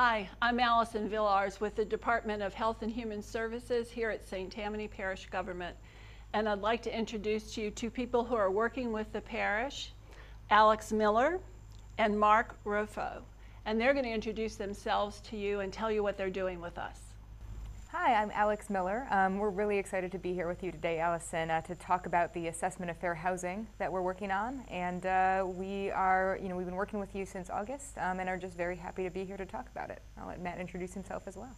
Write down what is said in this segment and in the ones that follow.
Hi, I'm Allison Villars with the Department of Health and Human Services here at St. Tammany Parish Government. And I'd like to introduce to you two people who are working with the parish, Alex Miller and Mark Ruffo. And they're going to introduce themselves to you and tell you what they're doing with us. Hi, I'm Alex Miller. We're really excited to be here with you today, Allison, to talk about the assessment of fair housing that we're working on. And we've been working with you since August and are just very happy to be here to talk about it. I'll let Matt introduce himself as well.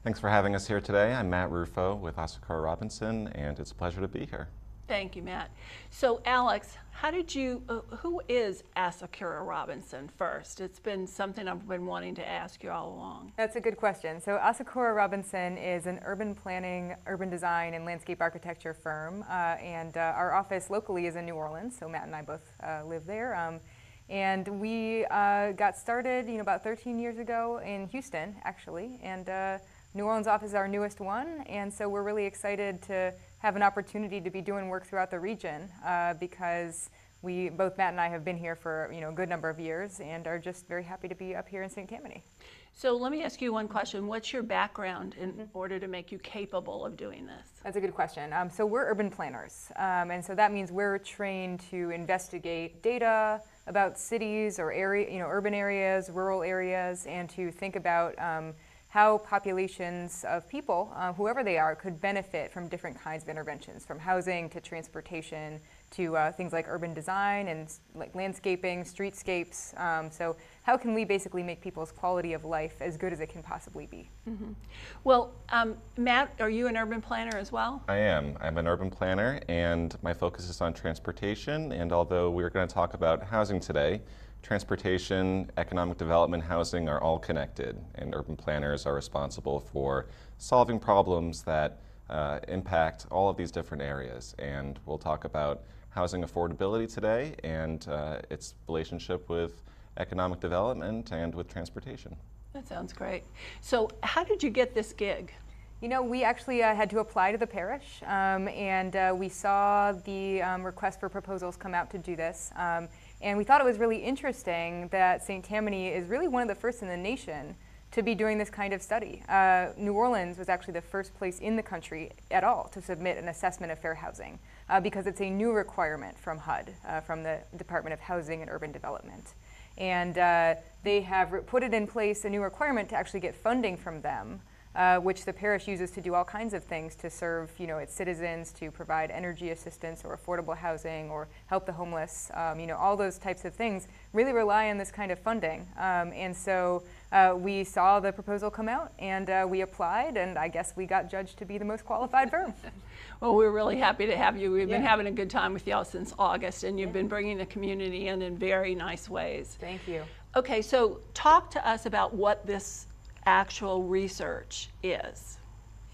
Thanks for having us here today. I'm Matt Ruffo with Asakura Robinson, and it's a pleasure to be here. Thank you, Matt. So, Alex, who is Asakura Robinson first? It's been something I've been wanting to ask you all along. That's a good question. So, Asakura Robinson is an urban planning, urban design, and landscape architecture firm, and our office locally is in New Orleans. So, Matt and I both live there. And we got started, about 13 years ago in Houston, actually, and New Orleans office is our newest one, and so we're really excited to have an opportunity to be doing work throughout the region because both Matt and I have been here for a good number of years and are just very happy to be up here in St. Tammany. So let me ask you one question. What's your background in order to make you capable of doing this? That's a good question. So we're urban planners, and so that means we're trained to investigate data about cities or urban areas, rural areas, and to think about how populations of people, whoever they are, could benefit from different kinds of interventions, from housing to transportation to things like urban design and like landscaping, streetscapes. So how can we basically make people's quality of life as good as it can possibly be? Mm-hmm. Well, Matt, are you an urban planner as well? I am. I'm an urban planner, and my focus is on transportation. And although we're going to talk about housing today, transportation, economic development, housing are all connected, and urban planners are responsible for solving problems that impact all of these different areas. And we'll talk about housing affordability today and its relationship with economic development and with transportation. That sounds great. So how did you get this gig? We actually had to apply to the parish, and we saw the request for proposals come out to do this. And we thought it was really interesting that St. Tammany is really one of the first in the nation to be doing this kind of study. New Orleans was actually the first place in the country at all to submit an assessment of fair housing because it's a new requirement from HUD, from the Department of Housing and Urban Development. And they have put it in place, a new requirement to actually get funding from them, which the parish uses to do all kinds of things to serve, its citizens, to provide energy assistance or affordable housing or help the homeless. All those types of things really rely on this kind of funding. And so we saw the proposal come out and we applied, and I guess we got judged to be the most qualified firm. Well, we're really happy to have you. We've been having a good time with y'all since August, and you've been bringing the community in very nice ways. Thank you. Okay, so talk to us about what this actual research is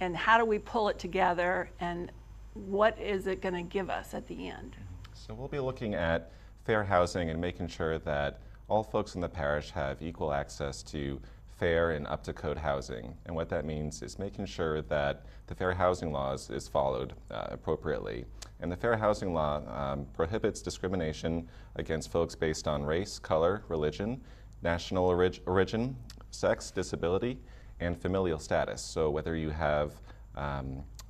and how do we pull it together and what is it going to give us at the end? So we'll be looking at fair housing and making sure that all folks in the parish have equal access to fair and up-to-code housing. And what that means is making sure that the fair housing laws is followed appropriately. And the fair housing law prohibits discrimination against folks based on race, color, religion, national origin, sex, disability, and familial status. So whether you have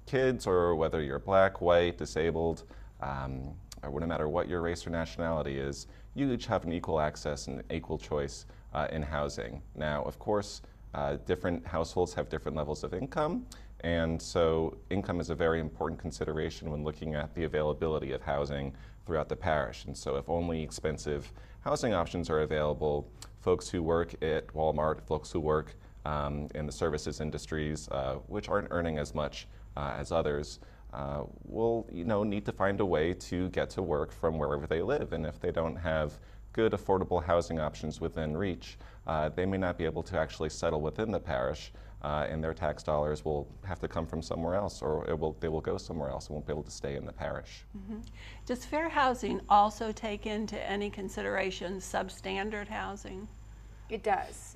kids or whether you're black, white, disabled, or no matter what your race or nationality is, you each have an equal access and equal choice in housing. Now, of course, different households have different levels of income, and so income is a very important consideration when looking at the availability of housing throughout the parish. And so if only expensive housing options are available, folks who work at Walmart, folks who work in the services industries, which aren't earning as much as others, will need to find a way to get to work from wherever they live. And if they don't have good, affordable housing options within reach, they may not be able to actually settle within the parish, and their tax dollars will have to come from somewhere else, or they will go somewhere else and won't be able to stay in the parish. Mm-hmm. Does fair housing also take into any consideration substandard housing? It does.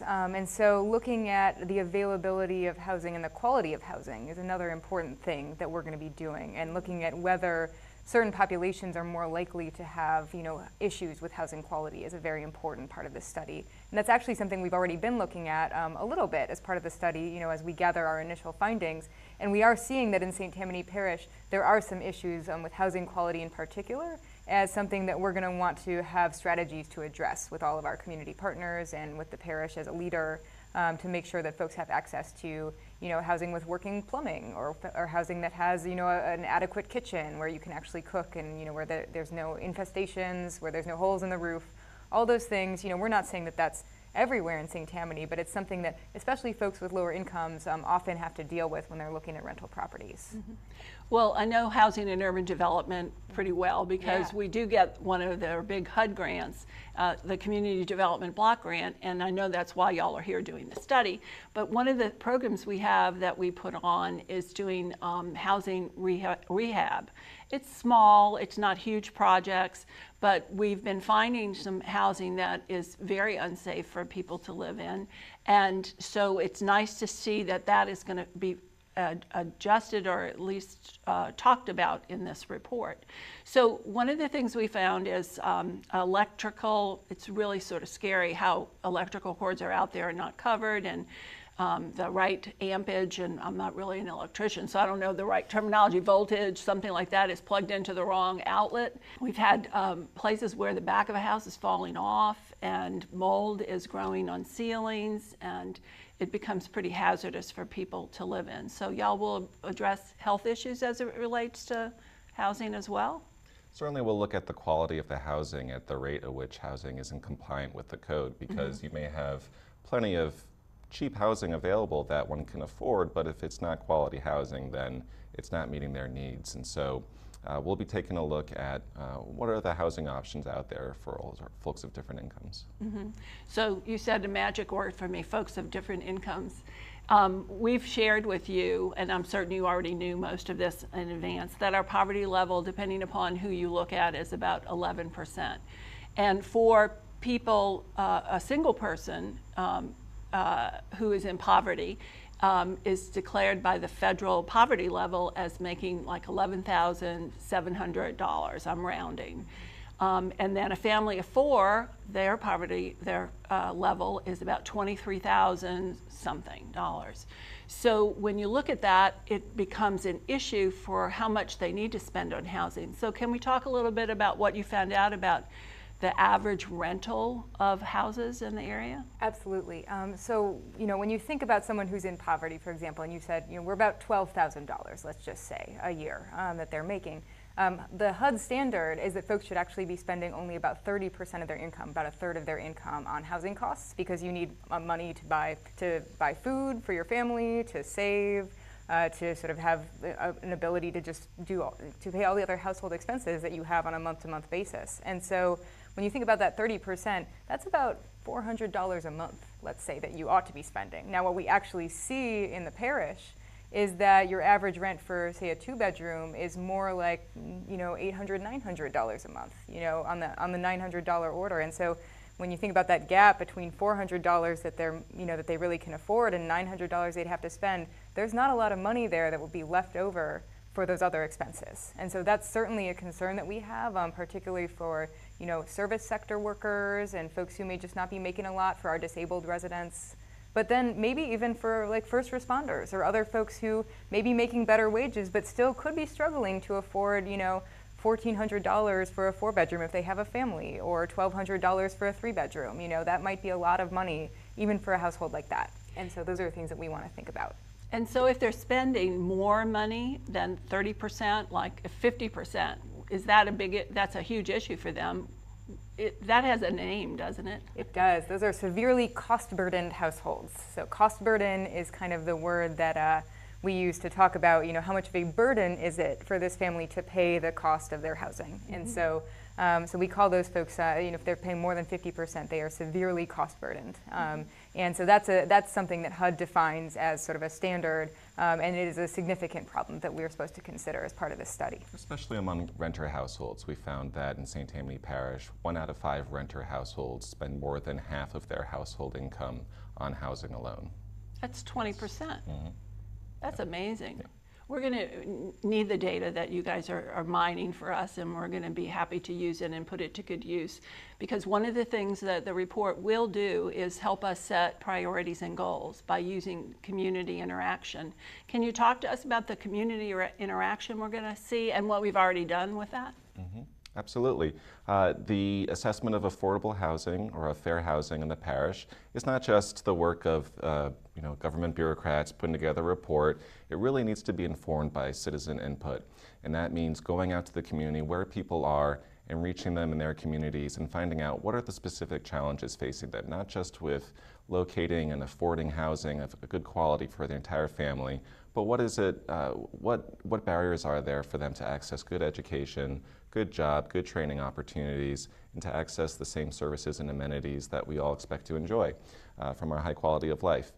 And so looking at the availability of housing and the quality of housing is another important thing that we're going to be doing, and looking at whether certain populations are more likely to have, issues with housing quality is a very important part of this study. And that's actually something we've already been looking at a little bit as part of the study, as we gather our initial findings. And we are seeing that in St. Tammany Parish, there are some issues with housing quality in particular, as something that we're going to want to have strategies to address with all of our community partners and with the parish as a leader, to make sure that folks have access to, housing with working plumbing, or housing that has, an adequate kitchen where you can actually cook, and where there's no infestations, where there's no holes in the roof. All those things, we're not saying that that's everywhere in St. Tammany, but it's something that especially folks with lower incomes often have to deal with when they're looking at rental properties. Mm-hmm. Well, I know housing and urban development pretty well, because we do get one of their big HUD grants, the Community Development Block Grant, and I know that's why y'all are here doing the study. But one of the programs we have that we put on is doing housing rehab. It's small, it's not huge projects, but we've been finding some housing that is very unsafe for people to live in. And so it's nice to see that that is going to be adjusted, or at least talked about in this report. So one of the things we found is electrical. It's really sort of scary how electrical cords are out there and not covered, and the right ampage, and I'm not really an electrician, so I don't know the right terminology, voltage, something like that, is plugged into the wrong outlet. We've had places where the back of a house is falling off, and mold is growing on ceilings, and it becomes pretty hazardous for people to live in. So y'all will address health issues as it relates to housing as well? Certainly we'll look at the quality of the housing at the rate at which housing isn't compliant with the code, because you may have plenty of cheap housing available that one can afford, but if it's not quality housing, then it's not meeting their needs. And so we'll be taking a look at what are the housing options out there for all folks of different incomes. So you said a magic word for me, folks of different incomes. We've shared with you, and I'm certain you already knew most of this in advance, that our poverty level, depending upon who you look at, is about 11%. And for people, a single person who is in poverty is declared by the federal poverty level as making like $11,700, I'm rounding. And then a family of four, their poverty, their level is about $23,000 something. So when you look at that, it becomes an issue for how much they need to spend on housing. So can we talk a little bit about what you found out about the average rental of houses in the area? Absolutely. So, when you think about someone who's in poverty, for example, and you said, we're about $12,000, let's just say, a year that they're making. The HUD standard is that folks should actually be spending only about 30% of their income, about a third of their income, on housing costs, because you need money to buy food for your family, to save, to sort of have an ability to just to pay all the other household expenses that you have on a month-to-month basis. And so when you think about that 30%, that's about $400 a month, let's say, that you ought to be spending. Now, what we actually see in the parish is that your average rent for, say, a two-bedroom is more like, $800, $900 a month, on the $900 order. And so when you think about that gap between $400 that they're, that they really can afford, and $900 they'd have to spend, there's not a lot of money there that will be left over for those other expenses. And so that's certainly a concern that we have, particularly for, service sector workers and folks who may just not be making a lot, for our disabled residents. But then maybe even for like first responders or other folks who may be making better wages but still could be struggling to afford, $1,400 for a 4-bedroom if they have a family, or $1,200 for a 3-bedroom. That might be a lot of money even for a household like that. And so those are things that we want to think about. And so if they're spending more money than 30%, like 50%, is that that's a huge issue for them? That has a name, doesn't it? It does. Those are severely cost-burdened households. So cost burden is kind of the word that we use to talk about, how much of a burden is it for this family to pay the cost of their housing. And so we call those folks, if they're paying more than 50%, they are severely cost burdened. And so that's something that HUD defines as sort of a standard, and it is a significant problem that we're supposed to consider as part of this study. Especially among renter households, we found that in St. Tammany Parish, 1 out of 5 renter households spend more than half of their household income on housing alone. That's 20%. That's amazing. Yeah. we're going to need the data that you guys are mining for us, and we're going to be happy to use it and put it to good use. Because one of the things that the report will do is help us set priorities and goals by using community interaction. Can you talk to us about the community interaction we're going to see and what we've already done with that? Mm-hmm. Absolutely. The assessment of affordable housing or of fair housing in the parish is not just the work of government bureaucrats putting together a report. It really needs to be informed by citizen input. And that means going out to the community where people are and reaching them in their communities and finding out what are the specific challenges facing them, not just with locating and affording housing of a good quality for the entire family, but what is it, what barriers are there for them to access good education, good job, good training opportunities, and to access the same services and amenities that we all expect to enjoy from our high quality of life.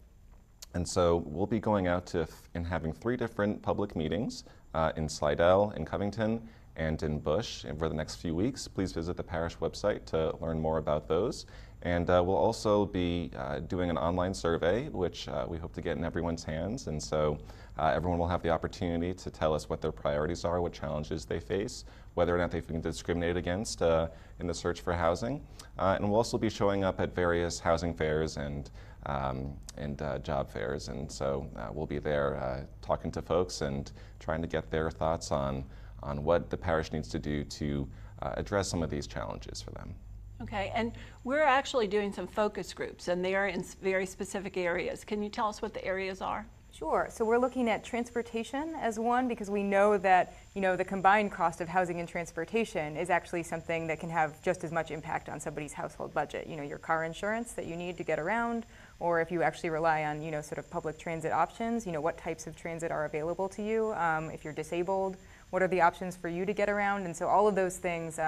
And so we'll be going out and having 3 different public meetings in Slidell, in Covington, and in Bush over the next few weeks. Please visit the parish website to learn more about those. And we'll also be doing an online survey, which we hope to get in everyone's hands. And so everyone will have the opportunity to tell us what their priorities are, what challenges they face, whether or not they've been discriminated against in the search for housing. And we'll also be showing up at various housing fairs and job fairs. And so we'll be there talking to folks and trying to get their thoughts on what the parish needs to do to address some of these challenges for them. Okay, and we're actually doing some focus groups, and they are in very specific areas. Can you tell us what the areas are? Sure. So we're looking at transportation as one, because we know that the combined cost of housing and transportation is actually something that can have just as much impact on somebody's household budget. Your car insurance that you need to get around, or if you actually rely on sort of public transit options. What types of transit are available to you? If you're disabled, what are the options for you to get around? And so all of those things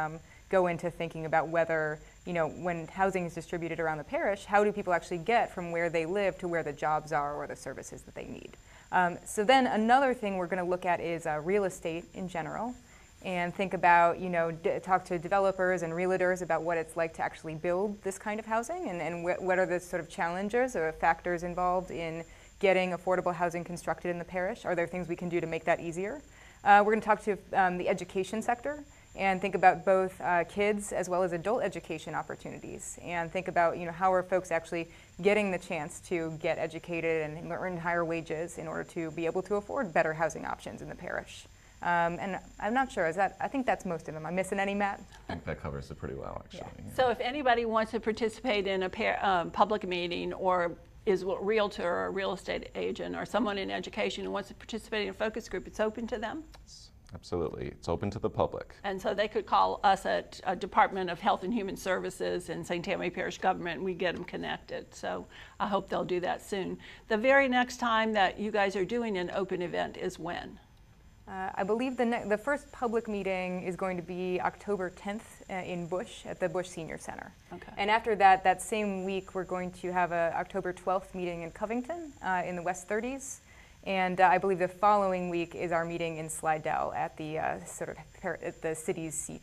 go into thinking about whether, when housing is distributed around the parish, how do people actually get from where they live to where the jobs are or the services that they need? So then another thing we're going to look at is real estate in general, and think about, talk to developers and realtors about what it's like to actually build this kind of housing, and what are the sort of challenges or factors involved in getting affordable housing constructed in the parish. Are there things we can do to make that easier? We're going to talk to the education sector and think about both kids as well as adult education opportunities, and think about how are folks actually getting the chance to get educated and earn higher wages in order to be able to afford better housing options in the parish. And I'm not sure, I think that's most of them. Am I missing any, Matt? I think that covers it pretty well, actually. Yeah. So if anybody wants to participate in a public meeting, or is a realtor or a real estate agent or someone in education who wants to participate in a focus group, it's open to them? Absolutely. It's open to the public. And so they could call us at Department of Health and Human Services in St. Tammany Parish Government, and we get them connected. So I hope they'll do that soon. The very next time that you guys are doing an open event is when? I believe the first public meeting is going to be October 10th in Bush, at the Bush Senior Center. Okay. And after that, that same week, we're going to have a October 12th meeting in Covington in the West 30s. And I believe the following week is our meeting in Slidell at the at the city's seat,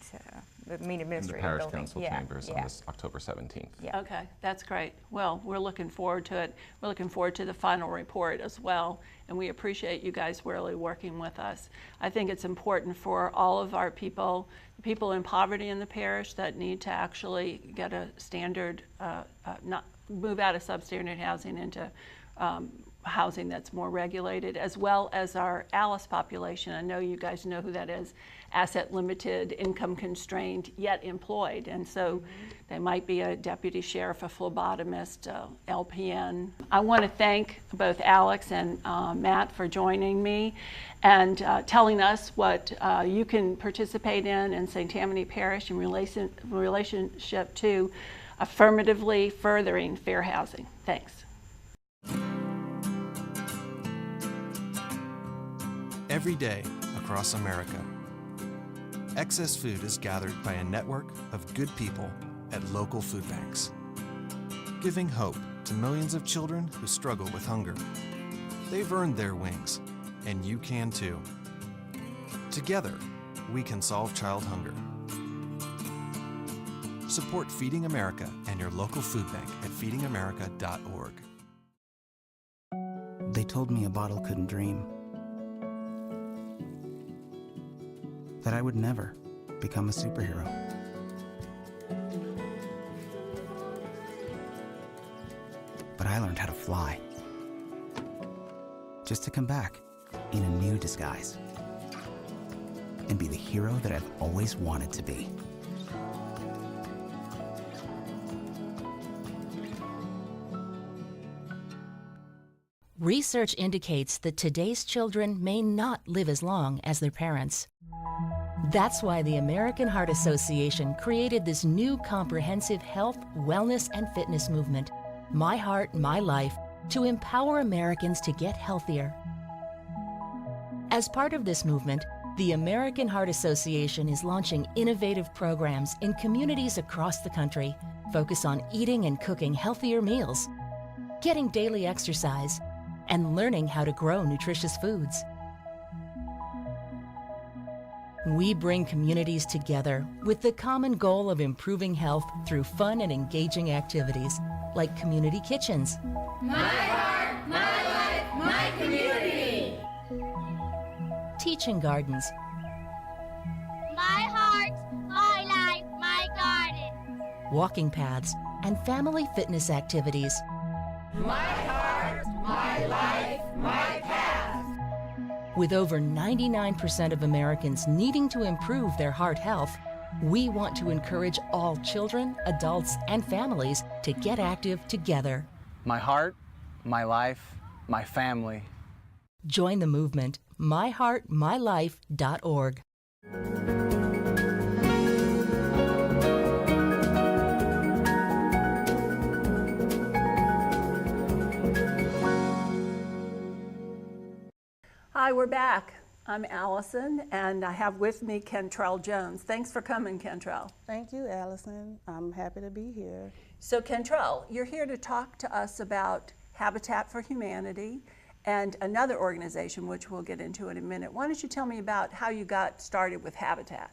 the main administrative Parish building. Council chambers on this October 17th. Yeah. Okay, that's great. Well, we're looking forward to it. We're looking forward to the final report as well, and we appreciate you guys really working with us. I think it's important for all of our people in poverty in the parish that need to actually get a standard, not move out of substandard housing into housing that's more regulated, as well as our ALICE population. I know you guys know who that is, asset limited, income constrained, yet employed. And so they might be a deputy sheriff, a phlebotomist, LPN. I want to thank both Alex and Matt for joining me and telling us what you can participate in St. Tammany Parish in relationship to affirmatively furthering fair housing. Thanks. Every day across America, excess food is gathered by a network of good people at local food banks, giving hope to millions of children who struggle with hunger. They've earned their wings, and you can too. Together, we can solve child hunger. Support Feeding America and your local food bank at feedingamerica.org. They told me a bottle couldn't dream. that I would never become a superhero. But I learned how to fly, just to come back in a new disguise and be the hero that I've always wanted to be. Research indicates that today's children may not live as long as their parents. That's why the American Heart Association created this new comprehensive health, wellness, and fitness movement, My Heart, My Life, to empower Americans to get healthier. As part of this movement, the American Heart Association is launching innovative programs in communities across the country, focused on eating and cooking healthier meals, getting daily exercise, and learning how to grow nutritious foods. We bring communities together with the common goal of improving health through fun and engaging activities like community kitchens, My heart, my life, my community. teaching gardens, My heart, my life, my garden. walking paths, and family fitness activities. My heart, my life, my path. With over 99% of Americans needing to improve their heart health, we want to encourage all children, adults, and families to get active together. My heart, my life, my family. Join the movement, myheartmylife.org. Hi, we're back. I'm Allison, and I have with me Kentrell Jones. Thanks for coming, Kentrell. Thank you, Allison. I'm happy to be here. So, Kentrell, you're here to talk to us about Habitat for Humanity and another organization, which we'll get into in a minute. Why don't you tell me about how you got started with Habitat?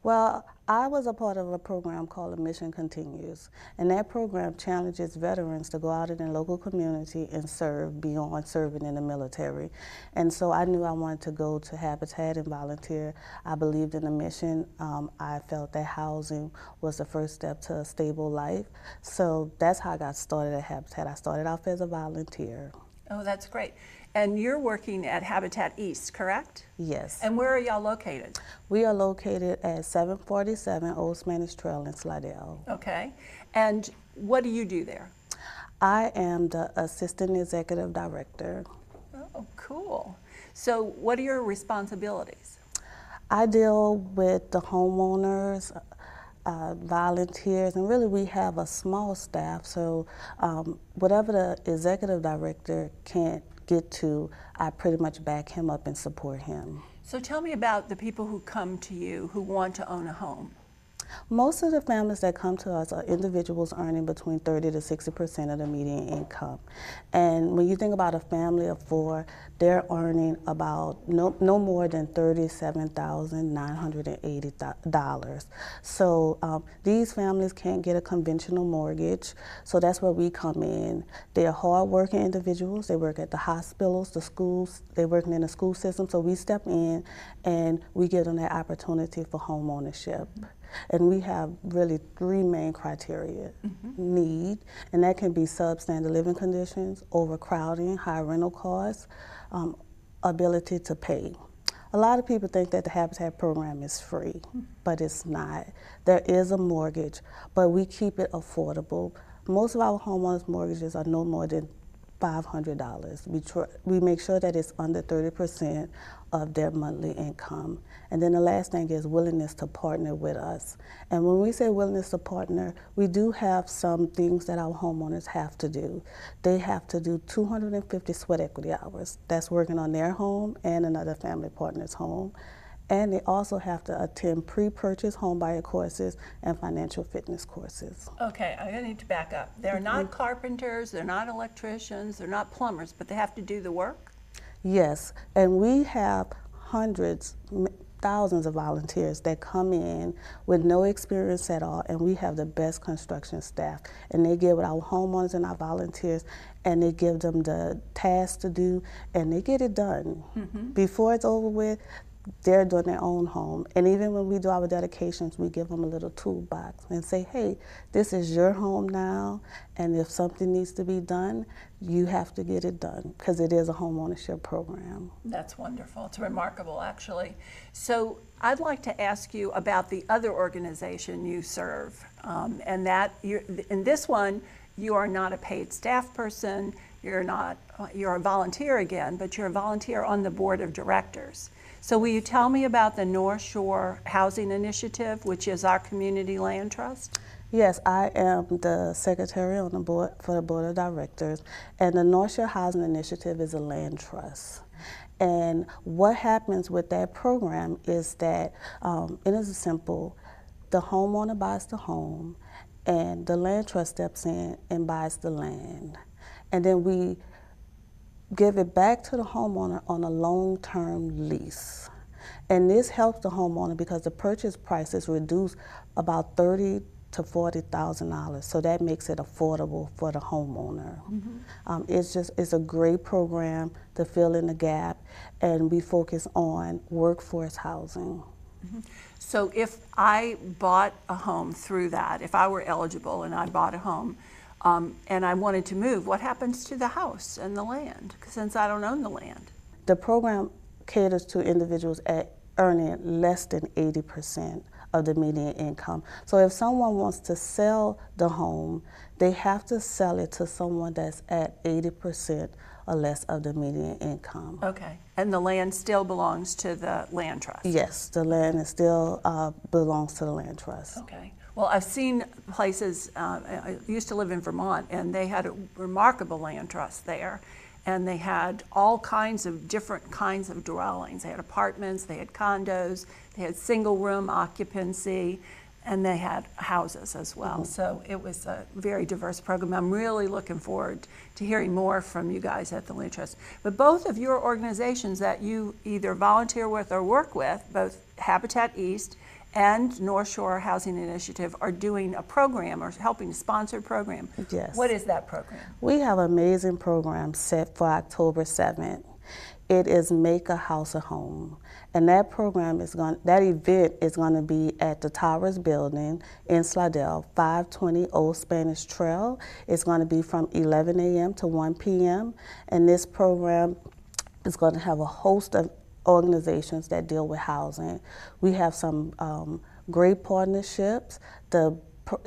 Well, I was a part of a program called Mission Continues, and that program challenges veterans to go out in their local community and serve beyond serving in the military. And so I knew I wanted to go to Habitat and volunteer. I believed in the mission. I felt that housing was the first step to a stable life. So that's how I got started at Habitat. I started off as a volunteer. Oh, that's great. And you're working at Habitat East, correct? Yes. And where are y'all located? We are located at 747 Old Spanish Trail in Slidell. Okay. And what do you do there? I am the Assistant Executive Director. Oh, cool. So what are your responsibilities? I deal with the homeowners, volunteers, and really we have a small staff, so whatever the Executive Director can't get to, I pretty much back him up and support him. So tell me about the people who come to you who want to own a home. Most of the families that come to us are individuals earning between 30 to 60% of the median income. And when you think about a family of four, they're earning about no more than $37,980. So these families can't get a conventional mortgage, so that's where we come in. They're hard-working individuals. They work at the hospitals, the schools, they're working in the school system, so we step in and we give them that opportunity for home ownership. And we have really three main criteria. Need, and that can be substandard living conditions, overcrowding, high rental costs, ability to pay. A lot of people think that the Habitat program is free, but it's not. There is a mortgage, but we keep it affordable. Most of our homeowners' mortgages are no more than $500. We make sure that it's under 30% of their monthly income. And then the last thing is willingness to partner with us. And when we say willingness to partner, we do have some things that our homeowners have to do. They have to do 250 sweat equity hours. That's working on their home and another family partner's home. And they also have to attend pre-purchase homebuyer courses and financial fitness courses. Okay, I need to back up. They're not carpenters, they're not electricians, they're not plumbers, but they have to do the work? Yes, and we have hundreds, thousands of volunteers that come in with no experience at all, and we have the best construction staff. And they get with our homeowners and our volunteers, and they give them the tasks to do, and they get it done. Before it's over with, they're doing their own home. And even when we do our dedications, we give them a little toolbox and say, hey, this is your home now, and if something needs to be done, you have to get it done, because it is a home ownership program. That's wonderful. It's remarkable, actually. So I'd like to ask you about the other organization you serve, and that in this one, you are not a paid staff person. You're a volunteer again, but you're a volunteer on the board of directors. So will you tell me about the North Shore Housing Initiative, which is our community land trust? Yes, I am the secretary on the board for the board of directors, and the North Shore Housing Initiative is a land trust. And what happens with that program is that it is simple. The homeowner buys the home, and the land trust steps in and buys the land. And then we give it back to the homeowner on a long-term lease. And this helps the homeowner because the purchase price is reduced about $30,000 to $40,000. So that makes it affordable for the homeowner. It's a great program to fill in the gap, and we focus on workforce housing. So if I bought a home through that, if I were eligible and I bought a home, and I wanted to move, what happens to the house and the land, since I don't own the land? The program caters to individuals earning less than 80% of the median income. So if someone wants to sell the home, they have to sell it to someone that's at 80% or less of the median income. Okay, and the land still belongs to the land trust? Yes, the land is still belongs to the land trust. Okay. Well, I've seen places, I used to live in Vermont, and they had a remarkable land trust there. And they had all kinds of different kinds of dwellings. They had apartments, they had condos, they had single room occupancy, and they had houses as well. So it was a very diverse program. I'm really looking forward to hearing more from you guys at the Land Trust. But both of your organizations that you either volunteer with or work with, both Habitat East and North Shore Housing Initiative, are doing a program or helping to sponsor a program. Yes. What is that program? We have an amazing program set for October 7th. It is Make a House a Home. And that program that event is going to be at the Towers Building in Slidell, 520 Old Spanish Trail. It's going to be from 11 a.m. to 1 p.m. And this program is going to have a host of organizations that deal with housing. We have some great partnerships. The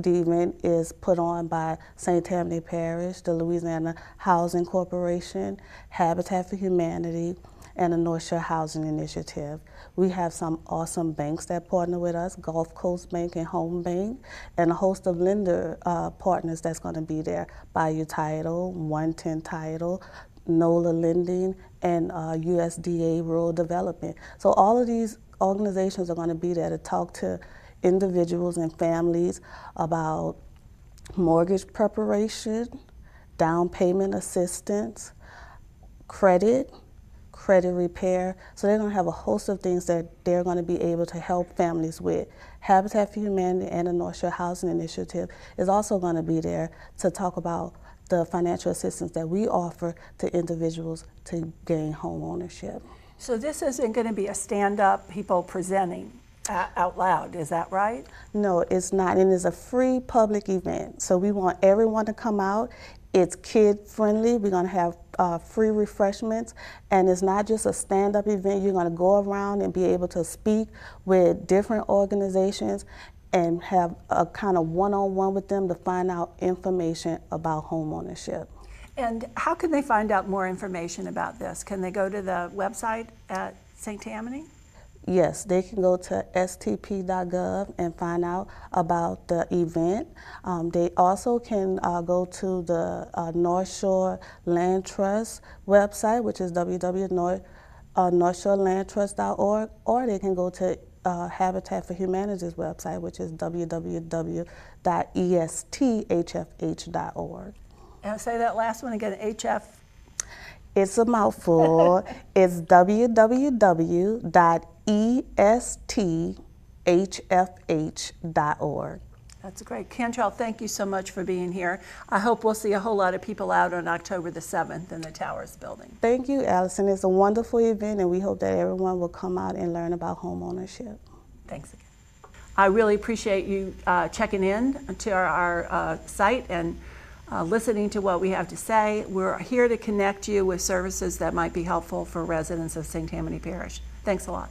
event is put on by St. Tammany Parish, the Louisiana Housing Corporation, Habitat for Humanity, and the North Shore Housing Initiative. We have some awesome banks that partner with us, Gulf Coast Bank and Home Bank, and a host of lender partners that's going to be there, Bayou Title, 110 Title, NOLA Lending, and USDA Rural Development. So all of these organizations are going to be there to talk to individuals and families about mortgage preparation, down payment assistance, credit repair. So they're going to have a host of things that they're going to be able to help families with. Habitat for Humanity and the North Shore Housing Initiative is also going to be there to talk about the financial assistance that we offer to individuals to gain home ownership. So this isn't going to be a stand-up people presenting out loud, is that right? No, it's not, and it's a free public event. So we want everyone to come out. It's kid-friendly. We're going to have free refreshments, and it's not just a stand-up event. You're going to go around and be able to speak with different organizations and have a kind of one-on-one with them to find out information about home ownership. And how can they find out more information about this? Can they go to the website at St. Tammany? Yes, they can go to stp.gov and find out about the event. They also can go to the North Shore Land Trust website, which is www.northshorelandtrust.org, or they can go to Habitat for Humanity's website, which is www.esthfh.org. And say that last one again, HF. It's a mouthful. It's www.esthfh.org. That's great. Cantrell, thank you so much for being here. I hope we'll see a whole lot of people out on October the 7th in the Towers building. Thank you, Allison. It's a wonderful event, and we hope that everyone will come out and learn about home ownership. Thanks again. I really appreciate you checking in to our site and listening to what we have to say. We're here to connect you with services that might be helpful for residents of St. Tammany Parish. Thanks a lot.